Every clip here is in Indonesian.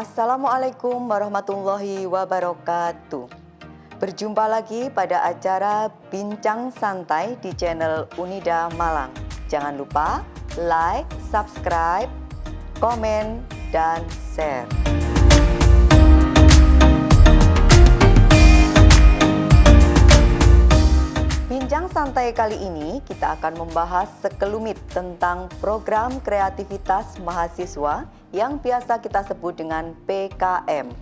Assalamualaikum warahmatullahi wabarakatuh. Berjumpa lagi pada acara Bincang Santai di channel Unida Malang. Jangan lupa like, subscribe, komen, dan share. Bincang Santai kali ini kita akan membahas sekelumit tentang program kreativitas mahasiswa yang biasa kita sebut dengan PKM.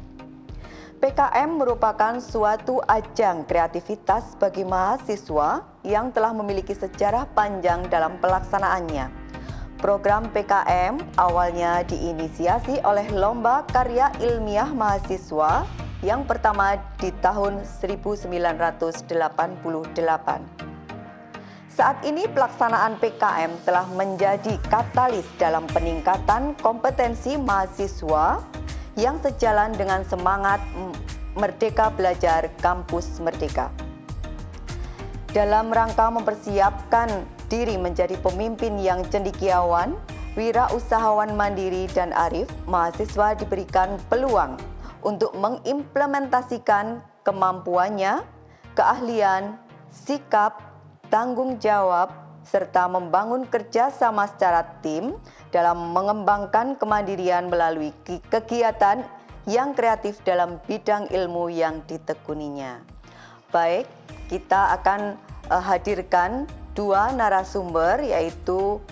PKM merupakan suatu ajang kreativitas bagi mahasiswa yang telah memiliki sejarah panjang dalam pelaksanaannya. Program PKM awalnya diinisiasi oleh Lomba Karya Ilmiah Mahasiswa yang pertama di tahun 1988. Saat ini pelaksanaan PKM telah menjadi katalis dalam peningkatan kompetensi mahasiswa yang sejalan dengan semangat Merdeka Belajar Kampus Merdeka. Dalam rangka mempersiapkan diri menjadi pemimpin yang cendekiawan, wirausahawan mandiri dan arif, mahasiswa diberikan peluang untuk mengimplementasikan kemampuannya, keahlian, sikap, tanggung jawab, serta membangun kerjasama secara tim dalam mengembangkan kemandirian melalui kegiatan yang kreatif dalam bidang ilmu yang ditekuninya. Baik, kita akan hadirkan dua narasumber, yaitu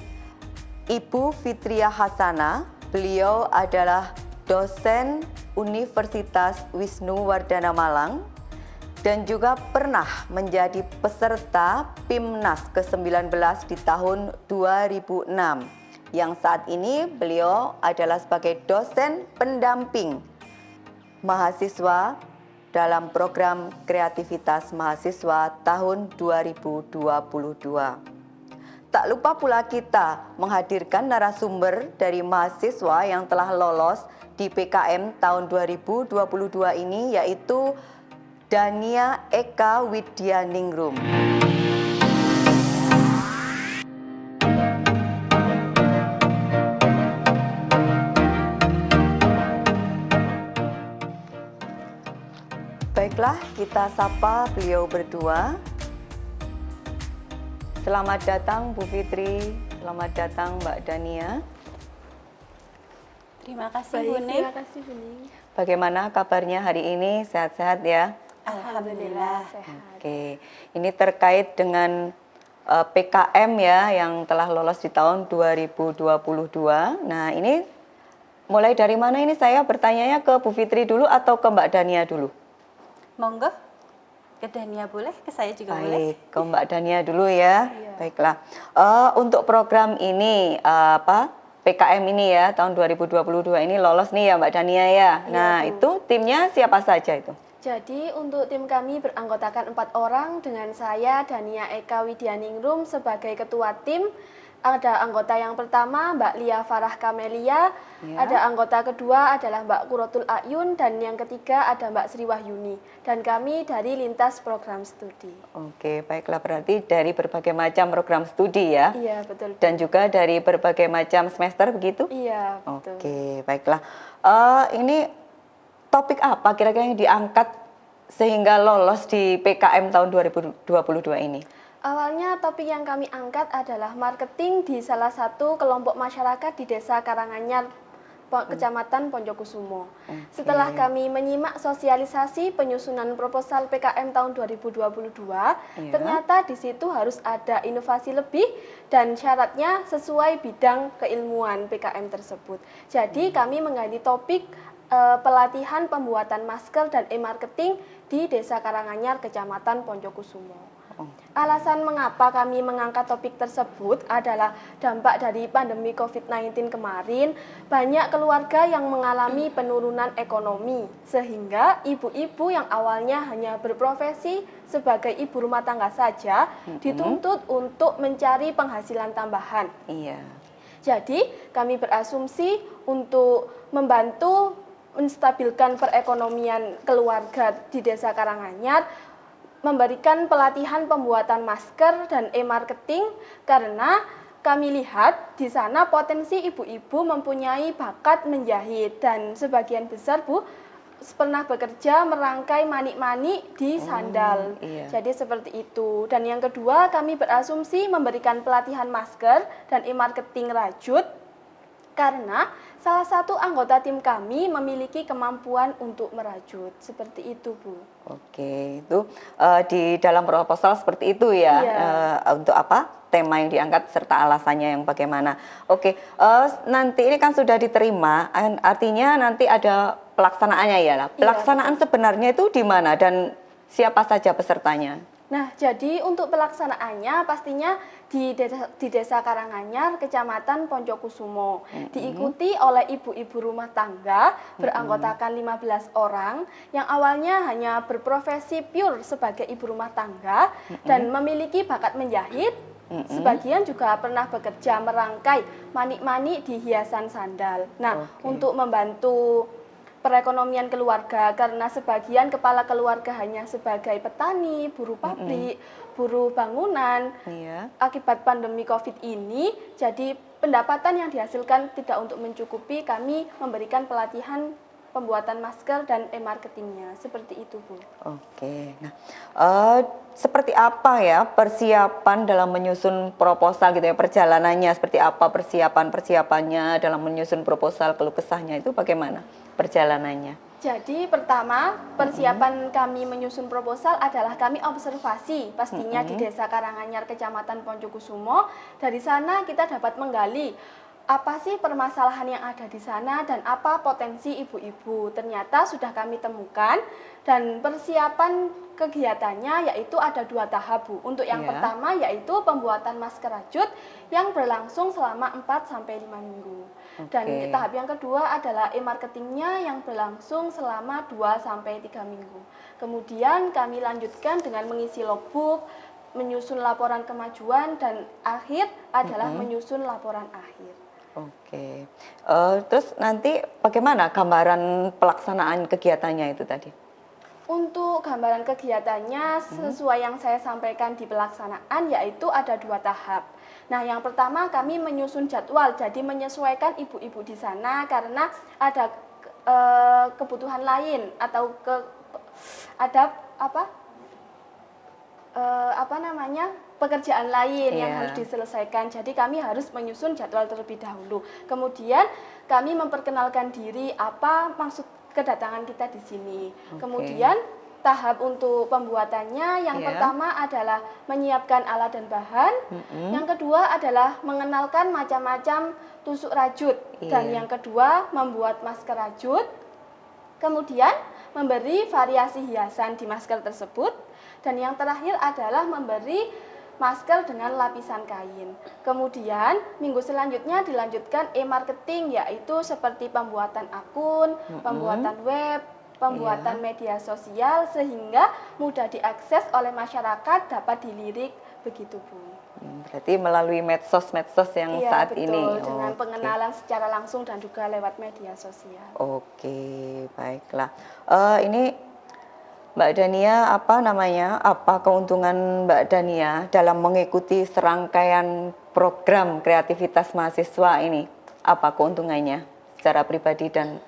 Ibu Fitriah Hasanah. Beliau adalah dosen Universitas Wisnuwardana Malang dan juga pernah menjadi peserta PIMNAS ke-19 di tahun 2006. Yang saat ini beliau adalah sebagai dosen pendamping mahasiswa dalam program kreativitas mahasiswa tahun 2022. Tak lupa pula kita menghadirkan narasumber dari mahasiswa yang telah lolos di PKM tahun 2022 ini, yaitu Dania Eka Widyaningrum. Baiklah, kita sapa beliau berdua. Selamat datang Bu Fitri, selamat datang Mbak Dania. Terima kasih Bu Ning. Terima kasih Bu Ning. Bagaimana kabarnya hari ini? Sehat-sehat ya? Alhamdulillah sehat. Oke, ini terkait dengan PKM ya yang telah lolos di tahun 2022. Nah, ini mulai dari mana ini saya bertanyanya ke Bu Fitri dulu atau ke Mbak Dania dulu? Monggo, ke Dania boleh, ke saya juga boleh. Baik, ke Mbak Dania dulu ya. Iya. Baiklah. Untuk program ini PKM ini ya tahun 2022 ini lolos nih ya Mbak Dania ya. Nah, Bu. itu timnya siapa saja itu? Jadi untuk tim kami beranggotakan 4 orang dengan saya Dania Eka Widyaningrum sebagai ketua tim. Ada anggota yang pertama Mbak Lia Farah Kamelia, Ya. ada anggota kedua adalah Mbak Kurotul Ayun, dan yang ketiga ada Mbak Sri Wahyuni. Dan kami dari lintas program studi. Oke, baiklah, berarti dari berbagai macam program studi ya. Iya, betul. Dan juga dari berbagai macam semester begitu? Iya, betul. Oke, baiklah. Ini topik apa kira-kira yang diangkat sehingga lolos di PKM tahun 2022 ini? Awalnya topik yang kami angkat adalah marketing di salah satu kelompok masyarakat di Desa Karanganyar, Kecamatan Ponjokusumo. Setelah kami menyimak sosialisasi penyusunan proposal PKM tahun 2022, ternyata di situ harus ada inovasi lebih dan syaratnya sesuai bidang keilmuan PKM tersebut. Jadi kami mengganti topik pelatihan pembuatan masker dan e-marketing di Desa Karanganyar, Kecamatan Ponjokusumo. Alasan mengapa kami mengangkat topik tersebut adalah dampak dari pandemi COVID-19 kemarin, banyak keluarga yang mengalami penurunan ekonomi, sehingga ibu-ibu yang awalnya hanya berprofesi sebagai ibu rumah tangga saja, dituntut untuk mencari penghasilan tambahan. Iya. Jadi, kami berasumsi untuk membantu menstabilkan perekonomian keluarga di Desa Karanganyar, memberikan pelatihan pembuatan masker dan e-marketing karena kami lihat di sana potensi ibu-ibu mempunyai bakat menjahit dan sebagian besar Bu pernah bekerja merangkai manik-manik di sandal. Iya. Jadi seperti itu. Dan yang kedua, kami berasumsi memberikan pelatihan masker dan e-marketing rajut karena salah satu anggota tim kami memiliki kemampuan untuk merajut. Seperti itu, Bu. Oke, itu di dalam proposal seperti itu ya. Iya. Untuk apa? Tema yang diangkat serta alasannya yang bagaimana. Oke, nanti ini kan sudah diterima, artinya nanti ada pelaksanaannya ya lah. Pelaksanaan sebenarnya itu di mana dan siapa saja pesertanya? Nah, jadi untuk pelaksanaannya pastinya di Desa Karanganyar, Kecamatan Poncokusumo. Diikuti oleh ibu-ibu rumah tangga beranggotakan 15 orang yang awalnya hanya berprofesi pure sebagai ibu rumah tangga dan memiliki bakat menjahit. Sebagian juga pernah bekerja merangkai manik-manik di hiasan sandal. Nah, untuk membantu perekonomian keluarga karena sebagian kepala keluarga hanya sebagai petani, buruh pabrik, buruh bangunan. Iya. Akibat pandemi Covid ini, jadi pendapatan yang dihasilkan tidak untuk mencukupi, kami memberikan pelatihan pembuatan masker dan e-marketingnya. Seperti itu, Bu. Oke, nah seperti apa ya persiapan dalam menyusun proposal gitu ya, perjalanannya seperti apa persiapannya dalam menyusun proposal, keluh kesahnya itu bagaimana perjalanannya? Jadi pertama persiapan kami menyusun proposal adalah kami observasi pastinya di Desa Karanganyar Kecamatan Poncokusumo. Dari sana kita dapat menggali apa sih permasalahan yang ada di sana dan apa potensi ibu-ibu. Ternyata sudah kami temukan dan persiapan kegiatannya yaitu ada 2 tahap, Bu. Untuk yang pertama yaitu pembuatan masker rajut yang berlangsung selama 4-5 minggu. Dan tahap yang kedua adalah e-marketingnya yang berlangsung selama 2-3 minggu. Kemudian kami lanjutkan dengan mengisi logbook, menyusun laporan kemajuan dan akhir adalah menyusun laporan akhir. Oke, terus nanti bagaimana gambaran pelaksanaan kegiatannya itu tadi? Untuk gambaran kegiatannya sesuai yang saya sampaikan di pelaksanaan yaitu ada 2 tahap. Nah, yang pertama kami menyusun jadwal, jadi menyesuaikan ibu-ibu di sana karena ada kebutuhan lain atau ada pekerjaan lain yang harus diselesaikan. Jadi kami harus menyusun jadwal terlebih dahulu. Kemudian kami memperkenalkan diri apa maksud kedatangan kita di sini. Kemudian tahap untuk pembuatannya yang pertama adalah menyiapkan alat dan bahan. Yang kedua adalah mengenalkan macam-macam tusuk rajut dan yang kedua membuat masker rajut. Kemudian memberi variasi hiasan di masker tersebut dan yang terakhir adalah memberi masker dengan lapisan kain. Kemudian minggu selanjutnya dilanjutkan e-marketing yaitu seperti pembuatan akun, pembuatan web, pembuatan media sosial sehingga mudah diakses oleh masyarakat, dapat dilirik begitu, Bu. Berarti melalui medsos-medsos yang saat betul, ini. dengan pengenalan secara langsung dan juga lewat media sosial. Oke, baiklah. Ini Mbak Dania, apa keuntungan Mbak Dania dalam mengikuti serangkaian program kreativitas mahasiswa ini? Apa keuntungannya secara pribadi dan?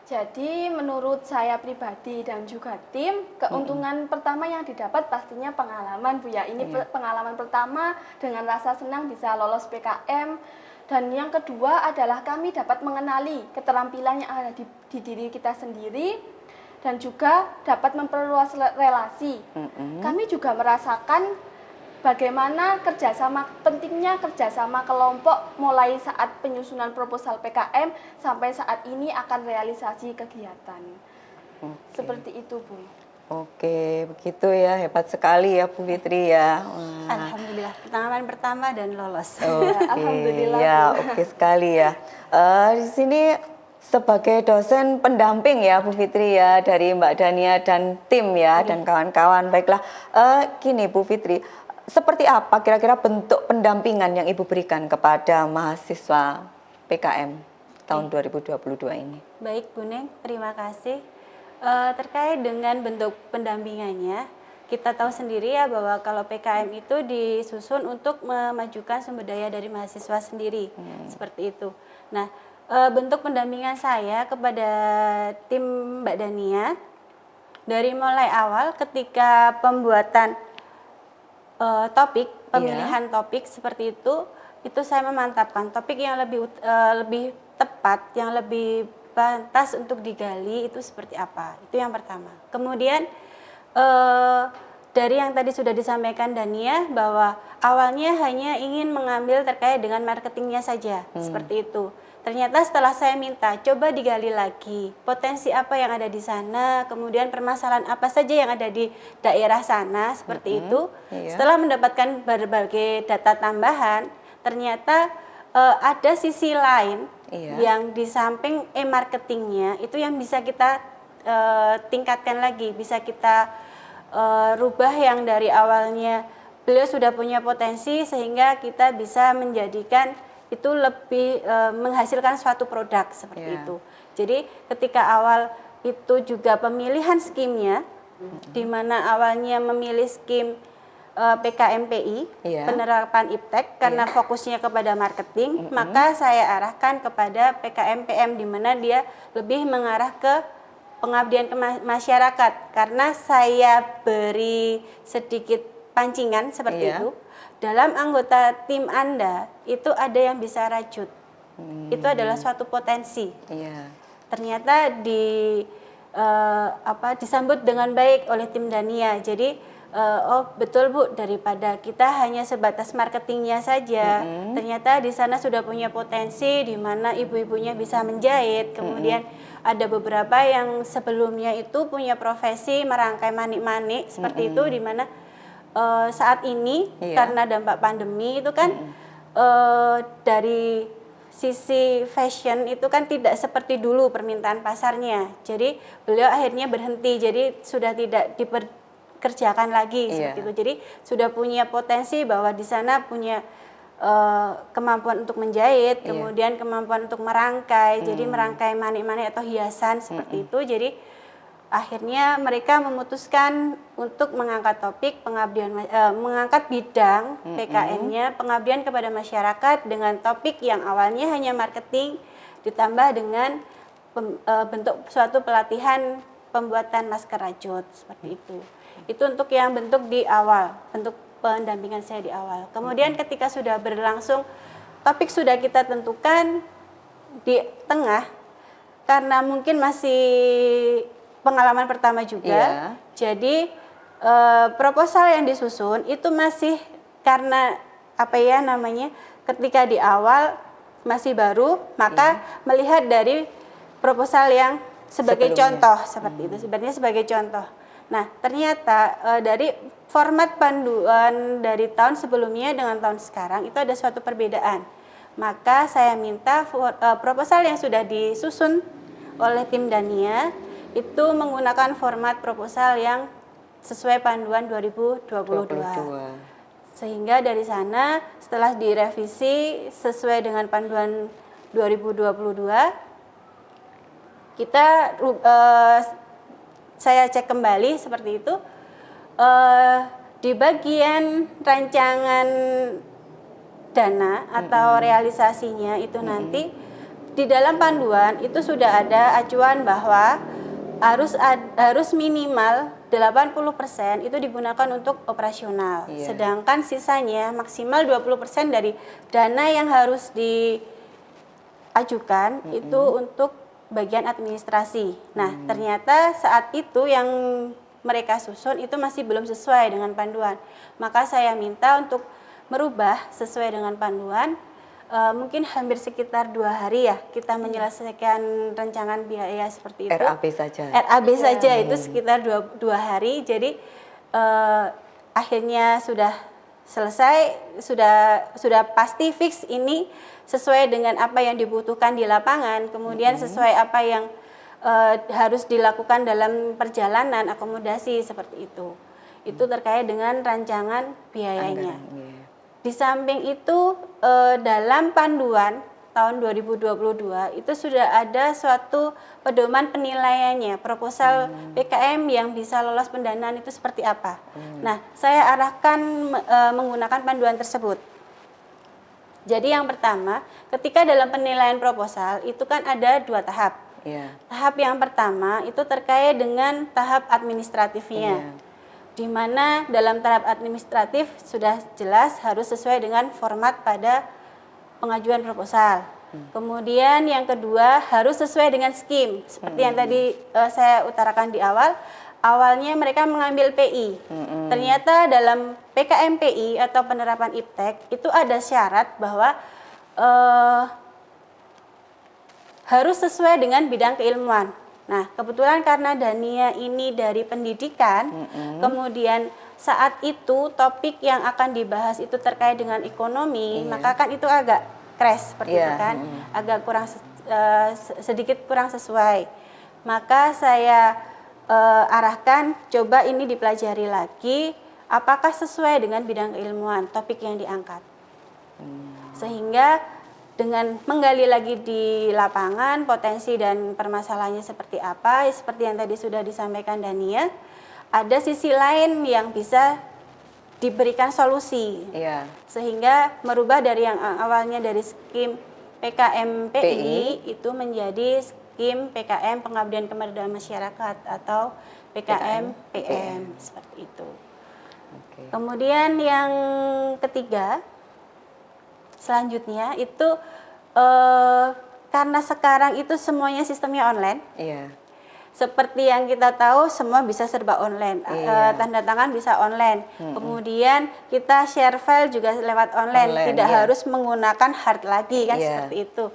Jadi menurut saya pribadi dan juga tim, keuntungan pertama yang didapat pastinya pengalaman, Bu ya. Ini pengalaman pertama dengan rasa senang bisa lolos PKM. Dan yang kedua adalah kami dapat mengenali keterampilan yang ada di diri kita sendiri dan juga dapat memperluas relasi. Kami juga merasakan bagaimana pentingnya kerjasama kelompok mulai saat penyusunan proposal PKM sampai saat ini akan realisasi kegiatan. Seperti itu, Bu. Oke, begitu ya, hebat sekali ya Bu Fitri ya. Alhamdulillah, pengalaman pertama dan lolos. Alhamdulillah. Ya, oke sekali ya. Di sini sebagai dosen pendamping ya Bu Fitri ya dari Mbak Dania dan tim ya dan kawan-kawan. Baiklah, gini Bu Fitri, seperti apa kira-kira bentuk pendampingan yang Ibu berikan kepada mahasiswa PKM tahun 2022 ini? Baik Bu Neng, terima kasih. Terkait dengan bentuk pendampingannya, kita tahu sendiri ya bahwa kalau PKM itu disusun untuk memajukan sumber daya dari mahasiswa sendiri, seperti itu. Nah, bentuk pendampingan saya kepada tim Mbak Dania dari mulai awal ketika pembuatan topik, pemilihan topik seperti itu saya memantapkan topik yang lebih tepat, yang lebih pantas untuk digali itu seperti apa. Itu yang pertama. Kemudian dari yang tadi sudah disampaikan Dania bahwa awalnya hanya ingin mengambil terkait dengan marketingnya saja, seperti itu. Ternyata setelah saya minta, coba digali lagi potensi apa yang ada di sana, kemudian permasalahan apa saja yang ada di daerah sana, seperti itu. Setelah mendapatkan berbagai data tambahan, ternyata ada sisi lain yang di samping e-marketingnya itu yang bisa kita tingkatkan lagi, bisa kita rubah yang dari awalnya beliau sudah punya potensi sehingga kita bisa menjadikan itu lebih menghasilkan suatu produk seperti itu. Jadi ketika awal itu juga pemilihan skimnya, di mana awalnya memilih skim PKMPI, penerapan iptek karena fokusnya kepada marketing, maka saya arahkan kepada PKMPM di mana dia lebih mengarah ke pengabdian ke masyarakat, karena saya beri sedikit pancingan seperti itu. Dalam anggota tim Anda itu ada yang bisa rajut. Itu adalah suatu potensi. Ternyata disambut dengan baik oleh tim Dania. Jadi oh betul Bu, daripada kita hanya sebatas marketingnya saja, ternyata di sana sudah punya potensi di mana ibu-ibunya bisa menjahit, kemudian ada beberapa yang sebelumnya itu punya profesi merangkai manik-manik seperti itu, di mana saat ini karena dampak pandemi itu kan dari sisi fashion itu kan tidak seperti dulu permintaan pasarnya. Jadi beliau akhirnya berhenti, jadi sudah tidak dikerjakan lagi seperti itu. Jadi sudah punya potensi bahwa di sana punya kemampuan untuk menjahit, kemudian kemampuan untuk merangkai, jadi merangkai manik-manik atau hiasan seperti itu. Jadi akhirnya mereka memutuskan untuk mengangkat topik pengabdian, mengangkat bidang PKM-nya pengabdian kepada masyarakat dengan topik yang awalnya hanya marketing ditambah dengan bentuk suatu pelatihan pembuatan masker rajut seperti itu. Itu untuk yang bentuk di awal, bentuk pendampingan saya di awal. Kemudian ketika sudah berlangsung, topik sudah kita tentukan di tengah, karena mungkin masih pengalaman pertama juga, jadi proposal yang disusun itu masih karena ketika di awal masih baru, maka melihat dari proposal yang sebagai contoh seperti itu, sebenarnya sebagai contoh. Nah, ternyata dari format panduan dari tahun sebelumnya dengan tahun sekarang itu ada suatu perbedaan. Maka saya minta proposal yang sudah disusun oleh tim Dania itu menggunakan format proposal yang sesuai panduan 2022. Sehingga dari sana setelah direvisi sesuai dengan panduan 2022, kita saya cek kembali seperti itu, di bagian rancangan dana atau realisasinya itu nanti di dalam panduan itu sudah ada acuan bahwa harus minimal 80% itu digunakan untuk operasional, sedangkan sisanya maksimal 20% dari dana yang harus diajukan itu untuk bagian administrasi. Nah, ternyata saat itu yang mereka susun itu masih belum sesuai dengan panduan. Maka saya minta untuk merubah sesuai dengan panduan. Mungkin hampir sekitar 2 hari ya kita menyelesaikan rancangan biaya seperti itu. RAB saja. RAB saja itu sekitar 2 hari. Jadi akhirnya sudah selesai, sudah pasti fix ini sesuai dengan apa yang dibutuhkan di lapangan, kemudian sesuai apa yang harus dilakukan dalam perjalanan akomodasi seperti itu. Itu terkait dengan rancangan biayanya. Di samping itu dalam panduan tahun 2022 itu sudah ada suatu pedoman penilaiannya, proposal PKM yang bisa lolos pendanaan itu seperti apa. Nah, saya arahkan menggunakan panduan tersebut. Jadi yang pertama, ketika dalam penilaian proposal itu kan ada 2 tahap. Tahap yang pertama itu terkait dengan tahap administratifnya. Di mana dalam tahap administratif sudah jelas harus sesuai dengan format pada pengajuan proposal. Kemudian yang kedua harus sesuai dengan skim. Seperti yang tadi saya utarakan di awal, awalnya mereka mengambil PI. Ternyata dalam PKMPI atau penerapan IPTEK itu ada syarat bahwa harus sesuai dengan bidang keilmuan. Nah, kebetulan karena Dania ini dari pendidikan, kemudian saat itu topik yang akan dibahas itu terkait dengan ekonomi, maka kan itu agak crash seperti itu kan, agak kurang sedikit kurang sesuai. Maka saya arahkan coba ini dipelajari lagi, apakah sesuai dengan bidang keilmuan topik yang diangkat. Sehingga dengan menggali lagi di lapangan potensi dan permasalahannya seperti apa, seperti yang tadi sudah disampaikan Dania, ada sisi lain yang bisa diberikan solusi, sehingga merubah dari yang awalnya dari skim PKMPI itu menjadi skim PKM Pengabdian Kepada Masyarakat atau PKM-PM seperti itu. Kemudian yang ketiga, selanjutnya itu karena sekarang itu semuanya sistemnya online. Seperti yang kita tahu semua bisa serba online. Tanda tangan bisa online. Kemudian kita share file juga lewat online, tidak harus menggunakan hard lagi kan seperti itu.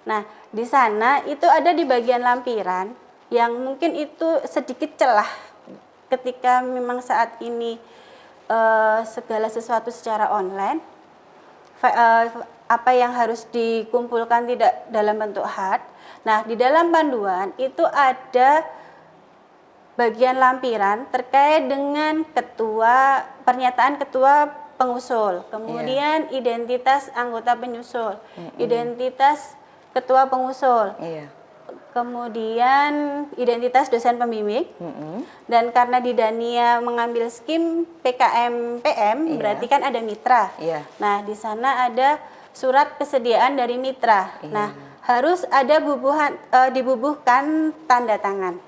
Nah, di sana itu ada di bagian lampiran yang mungkin itu sedikit celah ketika memang saat ini segala sesuatu secara online. Apa yang harus dikumpulkan tidak dalam bentuk hard. Nah, di dalam panduan itu ada bagian lampiran terkait dengan pernyataan ketua pengusul, kemudian identitas anggota penyusul, identitas ketua pengusul, kemudian identitas dosen pembimbing, dan karena di Dania mengambil skim PKM-PM, berarti kan ada mitra. Nah, di sana ada surat kesediaan dari mitra. Nah, harus ada dibubuhkan tanda tangan.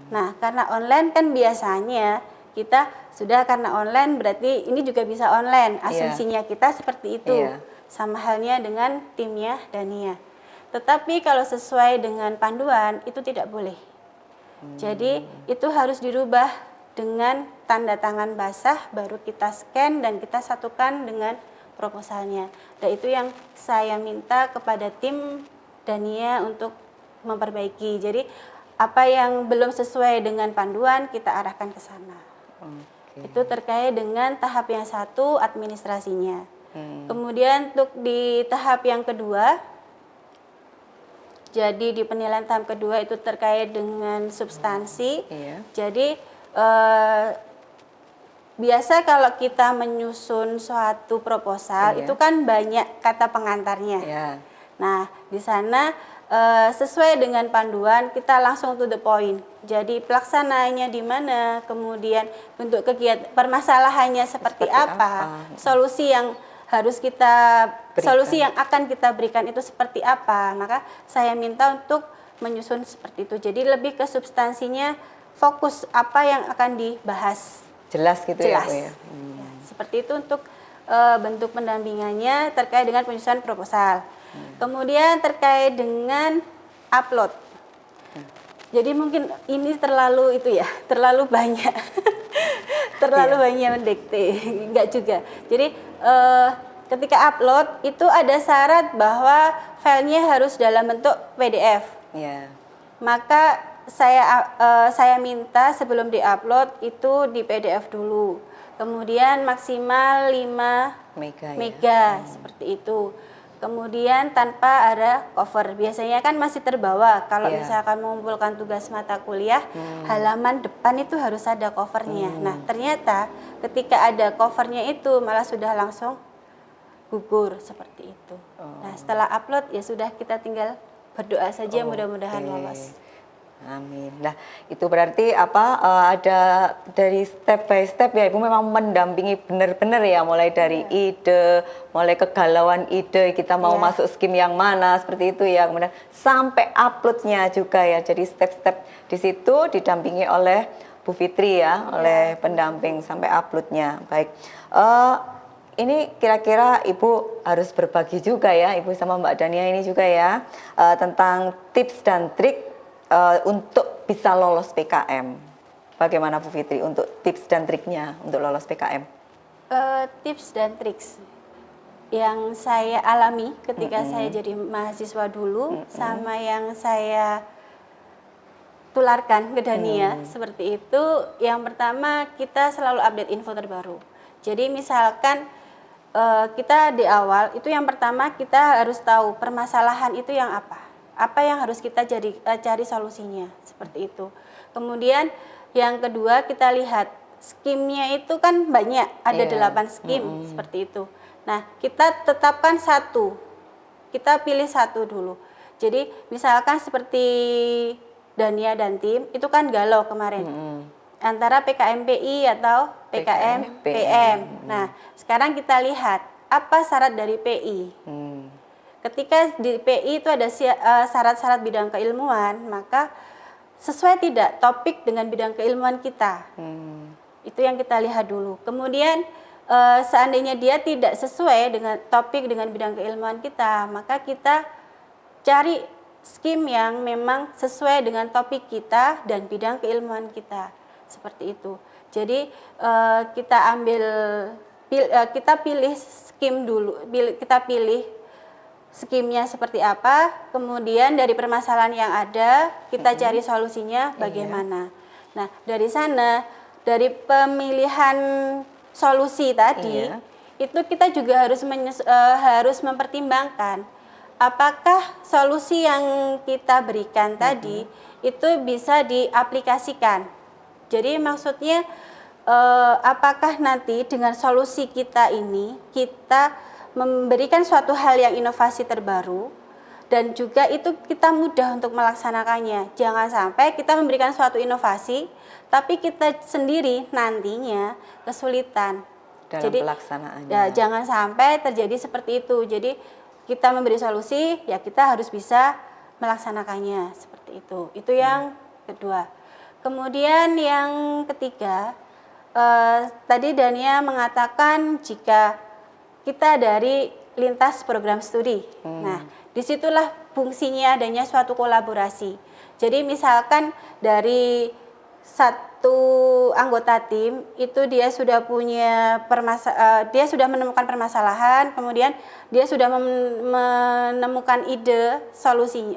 Nah, karena online kan biasanya kita sudah karena online berarti ini juga bisa online. Asumsinya kita seperti itu. Sama halnya dengan timnya Dania. Tetapi kalau sesuai dengan panduan itu tidak boleh. Jadi itu harus dirubah dengan tanda tangan basah baru kita scan dan kita satukan dengan proposalnya. Dan itu yang saya minta kepada tim Dania untuk memperbaiki. Jadi apa yang belum sesuai dengan panduan kita arahkan ke sana. Itu terkait dengan tahap yang satu administrasinya. Kemudian untuk di tahap yang kedua, jadi di penilaian tahap kedua itu terkait dengan substansi. Jadi biasa kalau kita menyusun suatu proposal itu kan banyak kata pengantarnya. Nah, di sana sesuai dengan panduan kita langsung to the point. Jadi pelaksanaannya di mana, kemudian bentuk kegiatan permasalahannya seperti apa, solusi yang harus kita solusi yang akan kita berikan itu seperti apa. Maka saya minta untuk menyusun seperti itu. Jadi lebih ke substansinya, fokus apa yang akan dibahas. Jelas gitu ya, Bu ya. Seperti itu untuk bentuk pendampingannya terkait dengan penyusunan proposal. Kemudian terkait dengan upload. Jadi mungkin ini terlalu itu ya, terlalu banyak. Terlalu banyak mendikte, enggak juga. Jadi ketika upload itu ada syarat bahwa filenya harus dalam bentuk PDF. Maka saya minta sebelum diupload itu di PDF dulu. Kemudian maksimal 5 mega seperti itu. Kemudian tanpa ada cover. Biasanya kan masih terbawa kalau misalkan mengumpulkan tugas mata kuliah, halaman depan itu harus ada covernya. Nah, ternyata ketika ada covernya itu malah sudah langsung gugur seperti itu. Nah, setelah upload ya sudah, kita tinggal berdoa saja mudah-mudahan lolos. Amin. Nah, itu berarti ada dari step by step ya, Ibu memang mendampingi benar-benar ya, mulai dari ide, mulai kegalauan ide kita mau masuk skim yang mana seperti itu ya, kemudian sampai uploadnya juga ya. Jadi step-step di situ didampingi oleh Bu Fitri ya, oleh pendamping sampai uploadnya. Baik. Ini kira-kira Ibu harus berbagi juga ya, Ibu sama Mbak Dania ini juga ya, tentang tips dan trik untuk bisa lolos PKM. Bagaimana Bu Fitri untuk tips dan triknya untuk lolos PKM? Tips dan trik yang saya alami ketika saya jadi mahasiswa dulu sama yang saya tularkan ke Dania seperti itu. Yang pertama, kita selalu update info terbaru. Jadi misalkan kita di awal itu, yang pertama kita harus tahu permasalahan itu yang apa yang harus kita cari solusinya, seperti itu. Kemudian yang kedua, kita lihat skimnya itu kan banyak, ada 8 skim seperti itu. Nah, kita tetapkan satu, kita pilih satu dulu. Jadi misalkan seperti Dania dan tim itu kan galau kemarin antara PKMPI atau PKM-PM. Nah, sekarang kita lihat apa syarat dari PI. Ketika di PI itu ada syarat-syarat bidang keilmuan, maka sesuai tidak topik dengan bidang keilmuan kita. Itu yang kita lihat dulu. Kemudian seandainya dia tidak sesuai dengan topik dengan bidang keilmuan kita, maka kita cari skim yang memang sesuai dengan topik kita dan bidang keilmuan kita. Seperti itu. Jadi kita pilih skim dulu, kita pilih skimnya seperti apa, kemudian dari permasalahan yang ada, kita cari solusinya bagaimana. Nah, dari sana, dari pemilihan solusi tadi, itu kita juga harus mempertimbangkan apakah solusi yang kita berikan tadi itu bisa diaplikasikan. Jadi maksudnya apakah nanti dengan solusi kita ini, kita memberikan suatu hal yang inovasi terbaru dan juga itu kita mudah untuk melaksanakannya. Jangan sampai kita memberikan suatu inovasi tapi kita sendiri nantinya kesulitan dalam pelaksanaannya. Ya, jangan sampai terjadi seperti itu. Jadi kita memberi solusi, ya kita harus bisa melaksanakannya seperti itu. Itu yang kedua. Kemudian yang ketiga, tadi Dania mengatakan jika kita dari lintas program studi. Nah, disitulah fungsinya adanya suatu kolaborasi. Jadi misalkan dari satu anggota tim itu dia sudah menemukan permasalahan, kemudian dia sudah menemukan ide solusi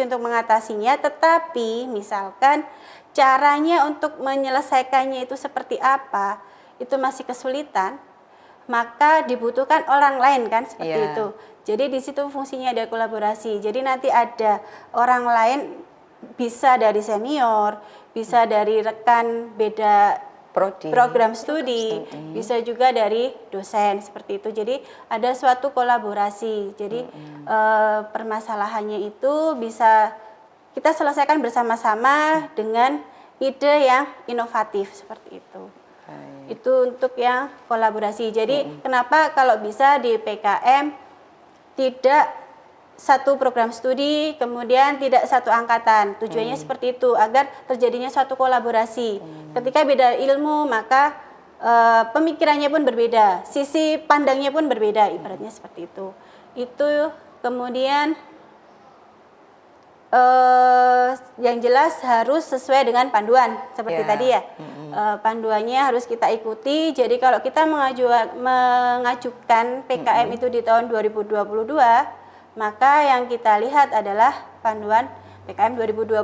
untuk mengatasinya, tetapi misalkan caranya untuk menyelesaikannya itu seperti apa, itu masih kesulitan, maka dibutuhkan orang lain kan seperti itu. Jadi di situ fungsinya ada kolaborasi. Jadi nanti ada orang lain, bisa dari senior, bisa dari rekan beda program studi, bisa juga dari dosen seperti itu. Jadi ada suatu kolaborasi. Jadi permasalahannya itu bisa kita selesaikan bersama-sama dengan ide yang inovatif seperti itu. Itu untuk yang kolaborasi. Jadi kenapa kalau bisa di PKM tidak satu program studi, kemudian tidak satu angkatan. Tujuannya seperti itu, agar terjadinya suatu kolaborasi. Ketika beda ilmu, maka pemikirannya pun berbeda, sisi pandangnya pun berbeda, ibaratnya seperti itu. Itu kemudian yang jelas harus sesuai dengan panduan seperti tadi ya. Panduannya harus kita ikuti. Jadi kalau kita mengajukan PKM itu di tahun 2022, maka yang kita lihat adalah panduan PKM 2022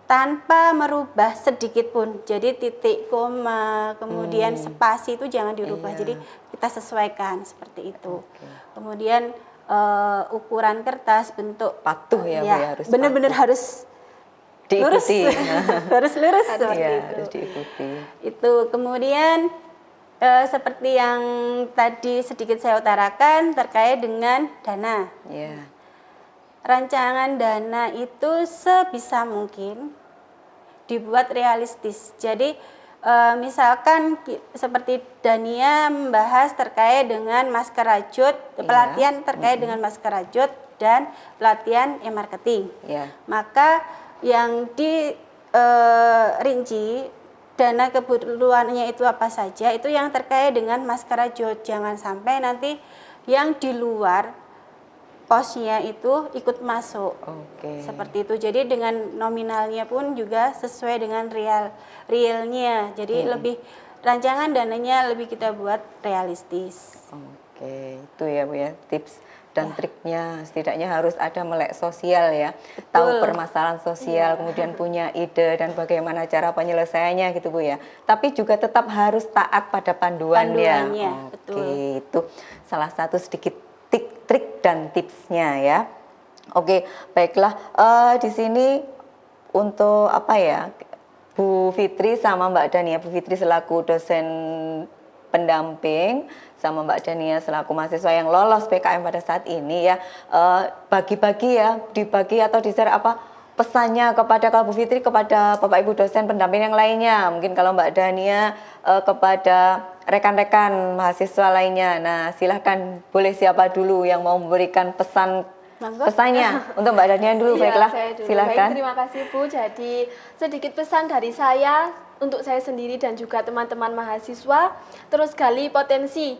tanpa merubah sedikit pun. Jadi titik, koma, kemudian spasi itu jangan dirubah. Jadi kita sesuaikan seperti itu. Kemudian ukuran kertas, bentuk patuh ya, harus benar-benar harus diikuti. Lurus. Harus lurus seperti itu. Harus diikuti. Itu kemudian Seperti yang tadi sedikit saya utarakan terkait dengan dana. Iya. Rancangan dana itu sebisa mungkin dibuat realistis. Jadi misalkan seperti Dania membahas terkait dengan masker rajut, pelatihan terkait dengan masker rajut dan pelatihan e-marketing. Iya. Maka yang dirinci dana keperluannya itu apa saja, itu yang terkait dengan masker rajut. Jangan sampai nanti yang di luar posnya itu ikut masuk. Oke. Seperti itu. Jadi dengan nominalnya pun juga sesuai dengan realnya. Jadi lebih rancangan dananya lebih kita buat realistis. Oke, itu ya Bu ya, tips dan triknya. Setidaknya harus ada melek sosial ya. Tahu permasalahan sosial, kemudian punya ide dan bagaimana cara penyelesaiannya gitu Bu ya. Tapi juga tetap harus taat pada panduannya. Betul. Oke, itu salah satu sedikit trik dan tipsnya ya. Oke, baiklah. Di sini untuk apa ya, Bu Fitri sama Mbak Dania. Bu Fitri selaku dosen pendamping sama Mbak Dania selaku mahasiswa yang lolos PKM pada saat ini ya, bagi-bagi ya, dibagi atau di-share apa pesannya kepada kalau Bu Fitri kepada Bapak Ibu dosen pendamping yang lainnya, mungkin kalau Mbak Dania kepada rekan-rekan mahasiswa lainnya. Nah, silahkan, boleh siapa dulu yang mau memberikan pesannya untuk Mbak Dania dulu. Baiklah, silahkan. Baik, terima kasih Bu. Jadi sedikit pesan dari saya untuk saya sendiri dan juga teman-teman mahasiswa, terus gali potensi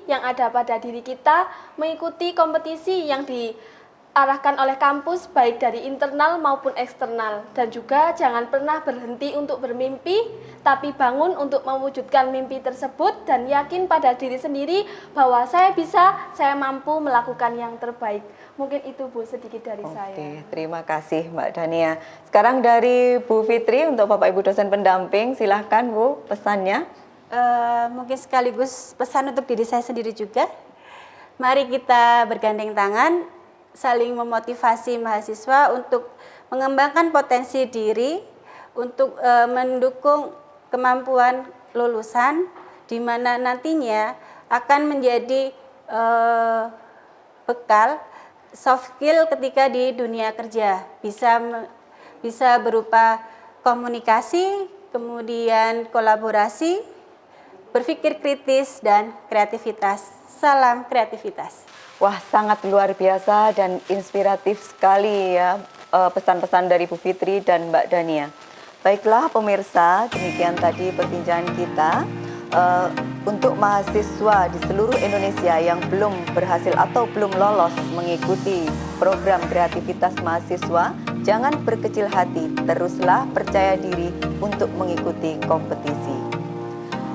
yang ada pada diri kita, mengikuti kompetisi yang diarahkan oleh kampus baik dari internal maupun eksternal, dan juga jangan pernah berhenti untuk bermimpi, tapi bangun untuk mewujudkan mimpi tersebut dan yakin pada diri sendiri bahwa saya bisa, saya mampu melakukan yang terbaik. Mungkin itu Bu sedikit dari saya. Oke, terima kasih Mbak Dania. Sekarang dari Bu Fitri untuk Bapak Ibu dosen pendamping, silahkan Bu pesannya. Mungkin sekaligus pesan untuk diri saya sendiri juga. Mari kita bergandeng tangan, saling memotivasi mahasiswa untuk mengembangkan potensi diri, untuk mendukung kemampuan lulusan, di mana nantinya akan menjadi bekal soft skill ketika di dunia kerja. Bisa berupa komunikasi, kemudian kolaborasi, berpikir kritis, dan kreativitas. Salam kreativitas. Wah, sangat luar biasa dan inspiratif sekali ya pesan-pesan dari Bu Fitri dan Mbak Dania. Baiklah pemirsa, demikian tadi perbincangan kita. Untuk mahasiswa di seluruh Indonesia yang belum berhasil atau belum lolos mengikuti program kreativitas mahasiswa, jangan berkecil hati, teruslah percaya diri untuk mengikuti kompetisi.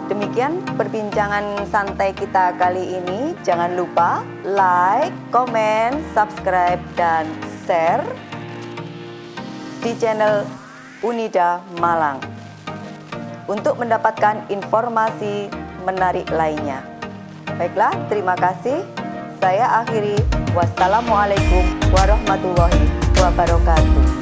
Demikian perbincangan santai kita kali ini. Jangan lupa like, komen, subscribe, dan share di channel Unida Malang untuk mendapatkan informasi menarik lainnya. Baiklah, terima kasih. Saya akhiri. Wassalamualaikum warahmatullahi wabarakatuh.